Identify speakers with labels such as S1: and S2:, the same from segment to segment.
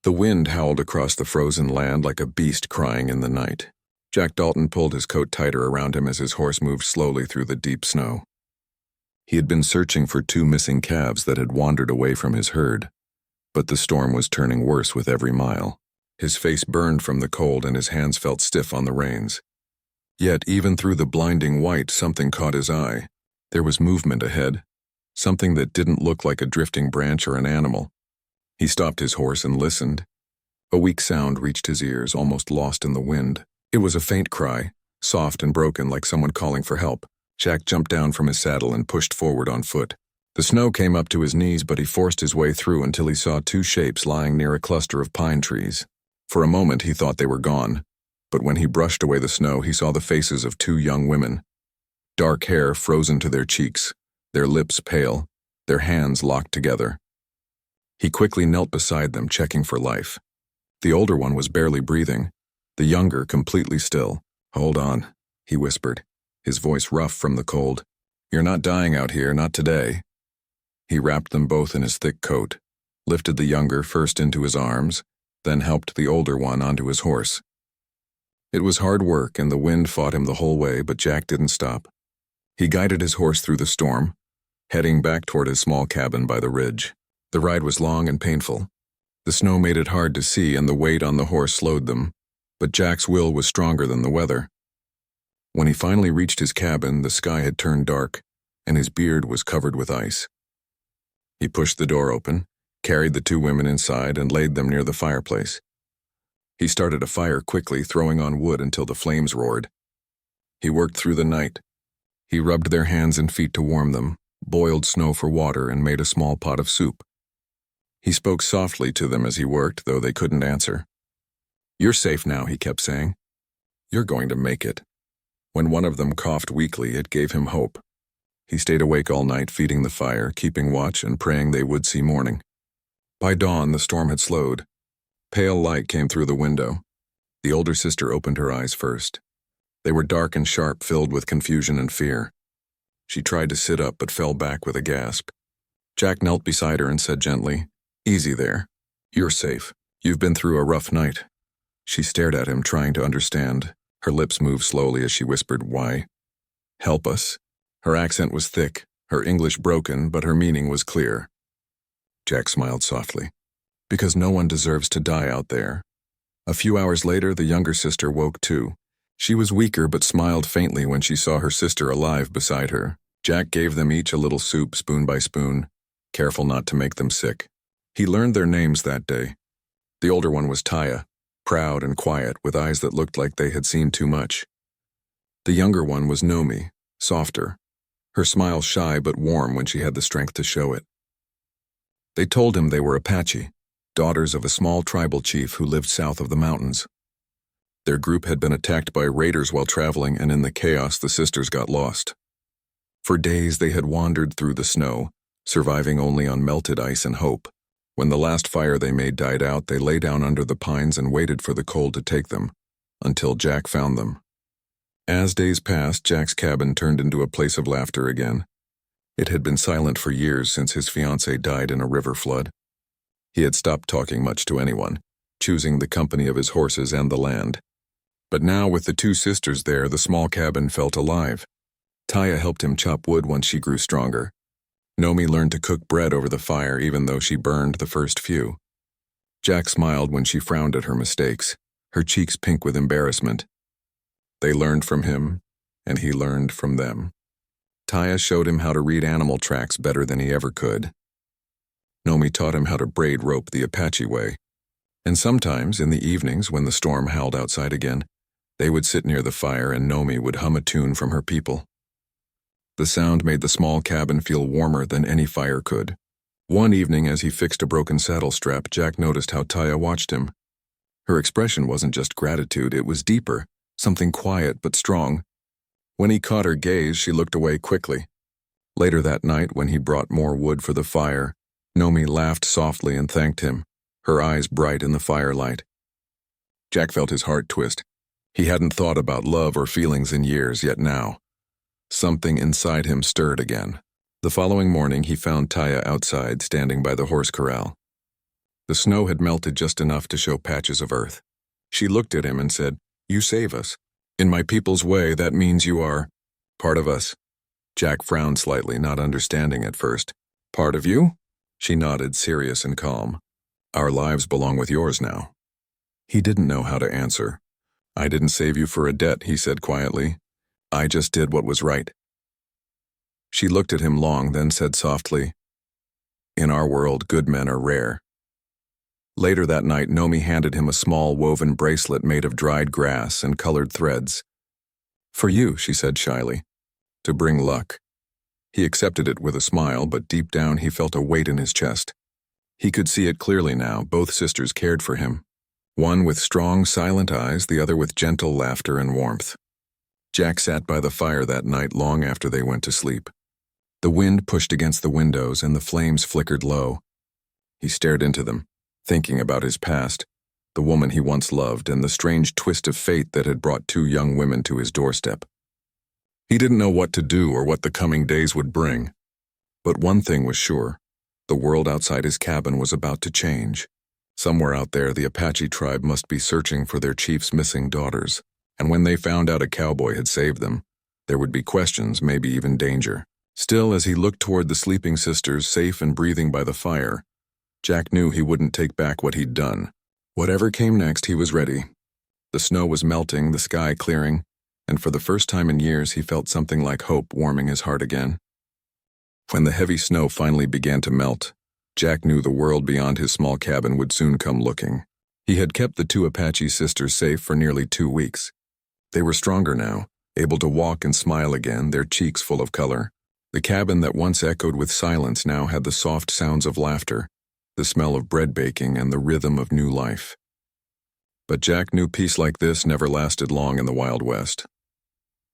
S1: The wind howled across the frozen land like a beast crying in the night. Jack Dalton pulled his coat tighter around him as his horse moved slowly through the deep snow. He had been searching for 2 missing calves that had wandered away from his herd, but the storm was turning worse with every mile. His face burned from the cold and his hands felt stiff on the reins. Yet, even through the blinding white, something caught his eye. There was movement ahead, something that didn't look like a drifting branch or an animal. He stopped his horse and listened. A weak sound reached his ears, almost lost in the wind. It was a faint cry, soft and broken like someone calling for help. Jack jumped down from his saddle and pushed forward on foot. The snow came up to his knees, but he forced his way through until he saw 2 shapes lying near a cluster of pine trees. For a moment he thought they were gone, but when he brushed away the snow he saw the faces of 2 young women. Dark hair frozen to their cheeks, their lips pale, their hands locked together. He quickly knelt beside them, checking for life. The older one was barely breathing, the younger completely still. "Hold on," he whispered, his voice rough from the cold. "You're not dying out here, not today." He wrapped them both in his thick coat, lifted the younger first into his arms, then helped the older one onto his horse. It was hard work and the wind fought him the whole way, but Jack didn't stop. He guided his horse through the storm, heading back toward his small cabin by the ridge. The ride was long and painful. The snow made it hard to see and the weight on the horse slowed them, but Jack's will was stronger than the weather. When he finally reached his cabin, the sky had turned dark, and his beard was covered with ice. He pushed the door open, carried the 2 women inside, and laid them near the fireplace. He started a fire quickly, throwing on wood until the flames roared. He worked through the night. He rubbed their hands and feet to warm them, boiled snow for water, and made a small pot of soup. He spoke softly to them as he worked, though they couldn't answer. "You're safe now," he kept saying. "You're going to make it." When one of them coughed weakly, it gave him hope. He stayed awake all night, feeding the fire, keeping watch, and praying they would see morning. By dawn, the storm had slowed. Pale light came through the window. The older sister opened her eyes first. They were dark and sharp, filled with confusion and fear. She tried to sit up, but fell back with a gasp. Jack knelt beside her and said gently, "Easy there. You're safe. You've been through a rough night." She stared at him, trying to understand. Her lips moved slowly as she whispered, "Why? Help us." Her accent was thick, her English broken, but her meaning was clear. Jack smiled softly. "Because no one deserves to die out there." A few hours later, the younger sister woke too. She was weaker but smiled faintly when she saw her sister alive beside her. Jack gave them each a little soup, spoon by spoon, careful not to make them sick. He learned their names that day. The older one was Taya, proud and quiet, with eyes that looked like they had seen too much. The younger one was Nomi, softer, her smile shy but warm when she had the strength to show it. They told him they were Apache, daughters of a small tribal chief who lived south of the mountains. Their group had been attacked by raiders while traveling, and in the chaos the sisters got lost. For days they had wandered through the snow, surviving only on melted ice and hope. When the last fire they made died out, they lay down under the pines and waited for the cold to take them, until Jack found them. As days passed, Jack's cabin turned into a place of laughter again. It had been silent for years since his fiancée died in a river flood. He had stopped talking much to anyone, choosing the company of his horses and the land. But now, with the 2 sisters there, the small cabin felt alive. Taya helped him chop wood once she grew stronger. Nomi learned to cook bread over the fire even though she burned the first few. Jack smiled when she frowned at her mistakes, her cheeks pink with embarrassment. They learned from him, and he learned from them. Taya showed him how to read animal tracks better than he ever could. Nomi taught him how to braid rope the Apache way. And sometimes, in the evenings when the storm howled outside again, they would sit near the fire and Nomi would hum a tune from her people. The sound made the small cabin feel warmer than any fire could. One evening, as he fixed a broken saddle strap, Jack noticed how Taya watched him. Her expression wasn't just gratitude, it was deeper, something quiet but strong. When he caught her gaze, she looked away quickly. Later that night, when he brought more wood for the fire, Nomi laughed softly and thanked him, her eyes bright in the firelight. Jack felt his heart twist. He hadn't thought about love or feelings in years, yet now, something inside him stirred again. The following morning, he found Taya outside, standing by the horse corral. The snow had melted just enough to show patches of earth. She looked at him and said, "You save us. In my people's way, that means you are part of us." Jack frowned slightly, not understanding at first. "Part of you?" She nodded, serious and calm. "Our lives belong with yours now." He didn't know how to answer. "I didn't save you for a debt," he said quietly. "I just did what was right." She looked at him long, then said softly, "In our world, good men are rare." Later that night, Nomi handed him a small woven bracelet made of dried grass and colored threads. "For you," she said shyly, "to bring luck." He accepted it with a smile, but deep down he felt a weight in his chest. He could see it clearly now. Both sisters cared for him. One with strong, silent eyes, the other with gentle laughter and warmth. Jack sat by the fire that night long after they went to sleep. The wind pushed against the windows and the flames flickered low. He stared into them, thinking about his past, the woman he once loved, and the strange twist of fate that had brought two young women to his doorstep. He didn't know what to do or what the coming days would bring. But one thing was sure. The world outside his cabin was about to change. Somewhere out there, the Apache tribe must be searching for their chief's missing daughters, and when they found out a cowboy had saved them, there would be questions, maybe even danger. Still, as he looked toward the sleeping sisters, safe and breathing by the fire, Jack knew he wouldn't take back what he'd done. Whatever came next, he was ready. The snow was melting, the sky clearing, and for the first time in years he felt something like hope warming his heart again. When the heavy snow finally began to melt, Jack knew the world beyond his small cabin would soon come looking. He had kept the two Apache sisters safe for nearly 2 weeks. They were stronger now, able to walk and smile again, their cheeks full of color. The cabin that once echoed with silence now had the soft sounds of laughter, the smell of bread baking, and the rhythm of new life. But Jack knew peace like this never lasted long in the Wild West.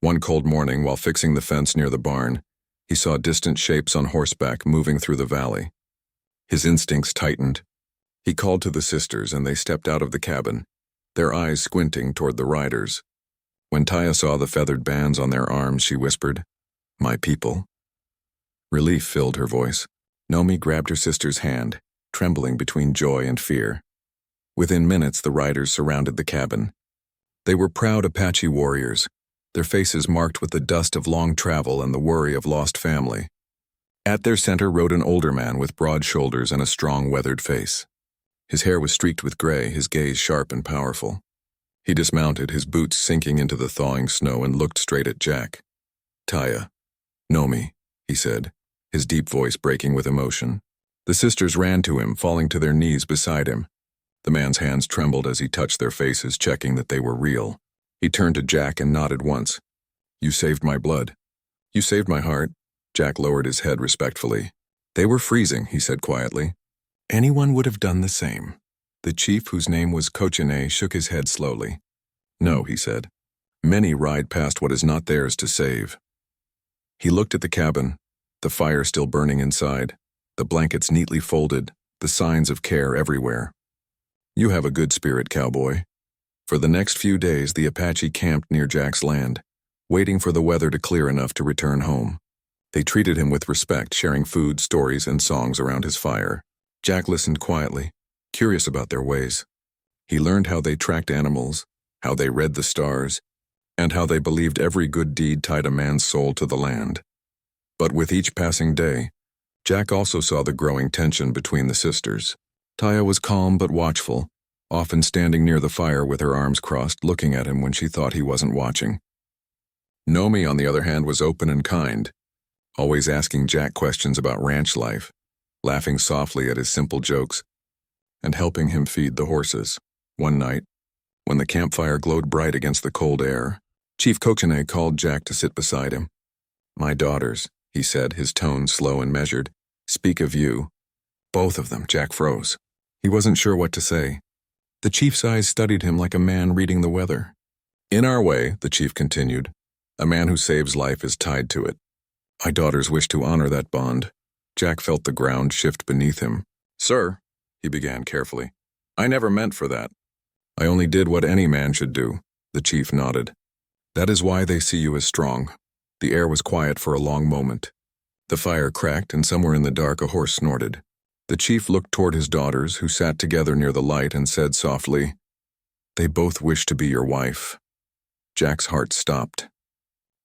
S1: One cold morning, while fixing the fence near the barn, he saw distant shapes on horseback moving through the valley. His instincts tightened. He called to the sisters, and they stepped out of the cabin, their eyes squinting toward the riders. When Taya saw the feathered bands on their arms, she whispered, "My people." Relief filled her voice. Nomi grabbed her sister's hand, trembling between joy and fear. Within minutes, the riders surrounded the cabin. They were proud Apache warriors, their faces marked with the dust of long travel and the worry of lost family. At their center rode an older man with broad shoulders and a strong, weathered face. His hair was streaked with gray, his gaze sharp and powerful. He dismounted, his boots sinking into the thawing snow, and looked straight at Jack. "Taya, Nomi," he said, his deep voice breaking with emotion. The sisters ran to him, falling to their knees beside him. The man's hands trembled as he touched their faces, checking that they were real. He turned to Jack and nodded once. "You saved my blood. You saved my heart." Jack lowered his head respectfully. "They were freezing," he said quietly. "Anyone would have done the same." The chief, whose name was Kochene, shook his head slowly. "No," he said. "Many ride past what is not theirs to save." He looked at the cabin, the fire still burning inside, the blankets neatly folded, the signs of care everywhere. "You have a good spirit, cowboy." For the next few days, the Apache camped near Jack's land, waiting for the weather to clear enough to return home. They treated him with respect, sharing food, stories, and songs around his fire. Jack listened quietly, curious about their ways. He learned how they tracked animals, how they read the stars, and how they believed every good deed tied a man's soul to the land. But with each passing day, Jack also saw the growing tension between the sisters. Taya was calm but watchful, often standing near the fire with her arms crossed, looking at him when she thought he wasn't watching. Nomi, on the other hand, was open and kind, always asking Jack questions about ranch life, laughing softly at his simple jokes, and helping him feed the horses. One night, when the campfire glowed bright against the cold air, Chief Kochene called Jack to sit beside him. "My daughters," he said, his tone slow and measured, "speak of you." Both of them. Jack froze. He wasn't sure what to say. The chief's eyes studied him like a man reading the weather. "In our way," the chief continued, "a man who saves life is tied to it. My daughters wish to honor that bond." Jack felt the ground shift beneath him. "Sir," he began carefully, "I never meant for that." "I only did what any man should do," the chief nodded. "That is why they see you as strong." The air was quiet for a long moment. The fire cracked, and somewhere in the dark a horse snorted. The chief looked toward his daughters, who sat together near the light, and said softly, "They both wish to be your wife." Jack's heart stopped.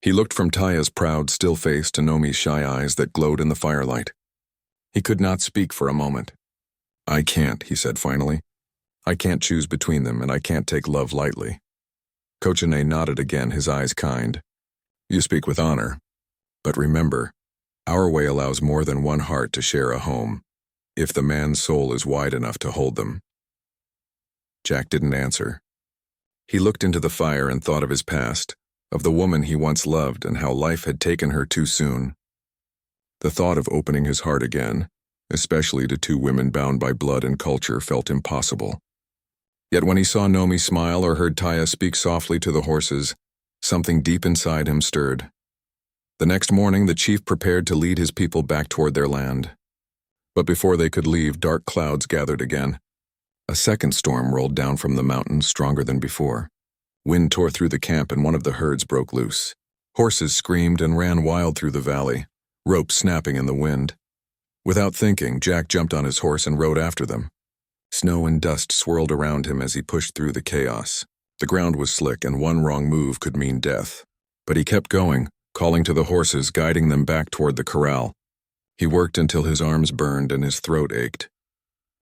S1: He looked from Taya's proud, still face to Nomi's shy eyes that glowed in the firelight. He could not speak for a moment. "I can't," he said finally. "I can't choose between them, and I can't take love lightly." Kochane nodded again, his eyes kind. "You speak with honor. But remember, our way allows more than one heart to share a home, if the man's soul is wide enough to hold them." Jack didn't answer. He looked into the fire and thought of his past, of the woman he once loved and how life had taken her too soon. The thought of opening his heart again, especially to two women bound by blood and culture, felt impossible. Yet when he saw Nomi smile or heard Taya speak softly to the horses, something deep inside him stirred. The next morning, the chief prepared to lead his people back toward their land. But before they could leave, dark clouds gathered again. A second storm rolled down from the mountains, stronger than before. Wind tore through the camp and one of the herds broke loose. Horses screamed and ran wild through the valley, ropes snapping in the wind. Without thinking, Jack jumped on his horse and rode after them. Snow and dust swirled around him as he pushed through the chaos. The ground was slick, and one wrong move could mean death. But he kept going, calling to the horses, guiding them back toward the corral. He worked until his arms burned and his throat ached.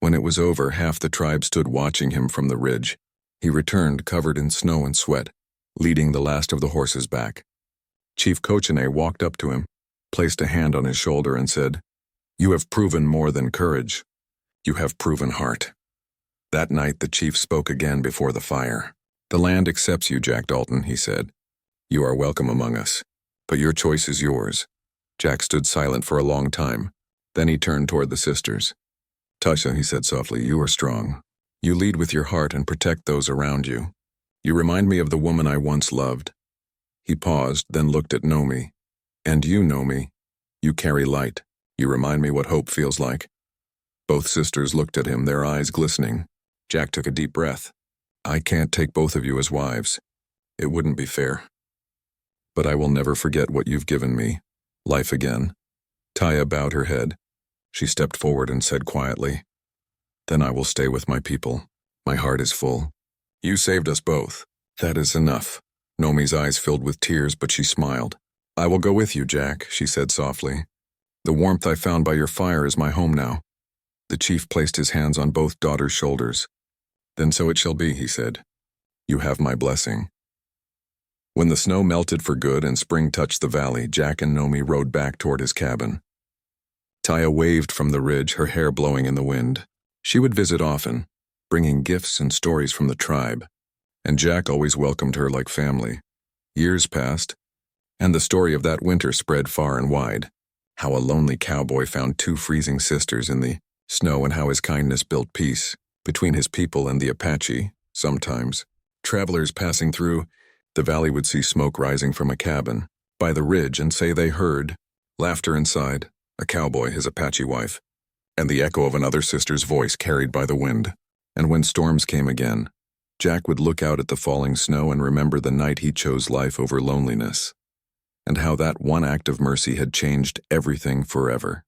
S1: When it was over, half the tribe stood watching him from the ridge. He returned, covered in snow and sweat, leading the last of the horses back. Chief Kochane walked up to him, placed a hand on his shoulder, and said, "You have proven more than courage. You have proven heart." That night, the chief spoke again before the fire. "The land accepts you, Jack Dalton," he said. "You are welcome among us, but your choice is yours." Jack stood silent for a long time. Then he turned toward the sisters. "Tasha," he said softly, "you are strong. You lead with your heart and protect those around you. You remind me of the woman I once loved." He paused, then looked at Nomi. "And you, Nomi, you carry light. You remind me what hope feels like." Both sisters looked at him, their eyes glistening. Jack took a deep breath. "I can't take both of you as wives. It wouldn't be fair. But I will never forget what you've given me. Life again." Taya bowed her head. She stepped forward and said quietly, "Then I will stay with my people. My heart is full. You saved us both. That is enough." Nomi's eyes filled with tears, but she smiled. "I will go with you, Jack," she said softly. "The warmth I found by your fire is my home now." The chief placed his hands on both daughters' shoulders. "Then so it shall be," he said. "You have my blessing." When the snow melted for good and spring touched the valley, Jack and Nomi rode back toward his cabin. Taya waved from the ridge, her hair blowing in the wind. She would visit often, bringing gifts and stories from the tribe, and Jack always welcomed her like family. Years passed, and the story of that winter spread far and wide. How a lonely cowboy found two freezing sisters in the snow, and how his kindness built peace between his people and the Apache. Sometimes, travelers passing through the valley would see smoke rising from a cabin by the ridge and say they heard laughter inside, a cowboy, his Apache wife, and the echo of another sister's voice carried by the wind. And when storms came again, Jack would look out at the falling snow and remember the night he chose life over loneliness, and how that one act of mercy had changed everything forever.